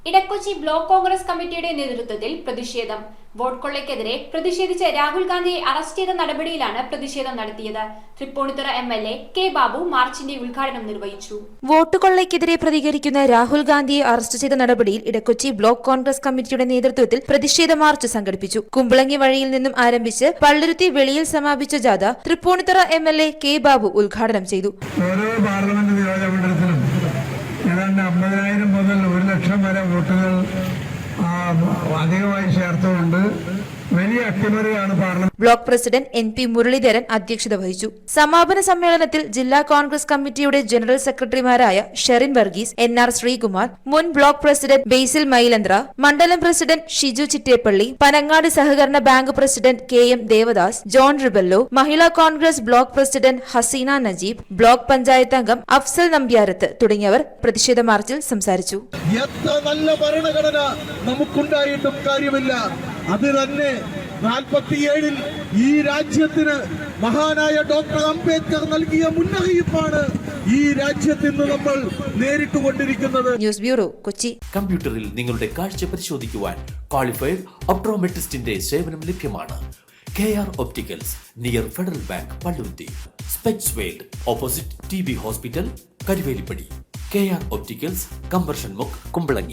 Edakochi block Congress കമ്മിറ്റിയുടെ നേതൃത്വത്തിൽ പ്രതിഷേധം. വോട്ട് കൊള്ളയ്ക്കെതിരെ പ്രതിഷേധിച്ച് രാഹുൽ ഗാന്ധിയെ അറസ്റ്റ് ചെയ്ത നടപടിയിലാണ് പ്രതിഷേധം നടത്തിയത്. തൃപ്പൂണിത്തുറ MLA കെ ബാബു മാർച്ചിന്റെ ഉദ്ഘാടനം നിർവഹിച്ചു. വോട്ട് കൊള്ളയ്ക്കെതിരെ പ്രതികരിക്കുന്ന രാഹുൽ ഗാന്ധിയെ അറസ്റ്റ് ചെയ്ത നടപടിയിൽ ഇടക്കൊച്ചി ബ്ലോക്ക് കോൺഗ്രസ് കമ്മിറ്റിയുടെ നേതൃത്വത്തിൽ പ്രതിഷേധ മാർച്ച് സംഘടിപ്പിച്ചു. കുമ്പളങ്ങി വഴിയിൽ നിന്നും ആരംഭിച്ച് പള്ളുരുത്തി വെളിയിൽ സമാപിച്ച ജാഥ തൃപ്പൂണിത്തുറ MLA കെ ബാബു ഉദ്ഘാടനം ചെയ്തു. ഓരോ പാർലമെന്റ് നിയോജകമണ്ഡലത്തിലും ഏതാണ്ട് 50,000 മുതൽ 1,00,000 വരെ വോട്ടുകൾ അധികമായി ചേർത്തുകൊണ്ട് വലിയ അട്ടിമറിയാണ് parliament. Block president NP Muraleedharan അധ്യക്ഷത വഹിച്ചു. സമാപന സമ്മേളനത്തിൽ ജില്ലാ കോൺഗ്രസ് കമ്മിറ്റിയുടെ ജനറൽ സെക്രട്ടറിമാരായ ഷെറിൻ വർഗീസ്, NR ശ്രീകുമാർ, മുൻ ബ്ലോക്ക് പ്രസിഡന്റ് ബേസിൽ മൈലന്ദ്ര, മണ്ഡലം പ്രസിഡന്റ് ഷിജു ചിറ്റേപ്പള്ളി, പനങ്ങാട് സഹകരണ bank president KM Devadas, John Rebello, Mahila Congress block president Haseena Najeeb, block panchayat അംഗം അഫ്സൽ നമ്പ്യാരത്ത് തുടങ്ങിയവർ പ്രതിഷേധ മാർച്ചിൽ സംസാരിച്ചു. എത്ര നല്ല ഭരണഘടന നമുക്കുണ്ടായിട്ടും കാര്യമില്ല. അത് തന്നെ 47-ൽ ഈ രാജ്യത്തിന് മഹാനായ ഡോക്ടർ അംബേദ്കർ നൽകിയ മുന്നറിയിപ്പാണ് ഈ രാജ്യത്ത് നിന്ന് നമ്മൾ നേരിട്ടുകൊണ്ടിരിക്കുന്നത്. News bureau, Kochi. കമ്പ്യൂട്ടറിൽ നിങ്ങളുടെ കാഴ്ച പരിശോധിക്കുവാൻ ക്വാളിഫൈഡ് ഒപ്ട്രോമെട്രിസ്റ്റിന്റെ സേവനം ലഭ്യമാണ്. KR opticals, near federal bank, Palluruthy. Specs world, opposite TB hospital, Karuvelippady. KR opticals, combustion മുക്ക്, കുമ്പളങ്ങി.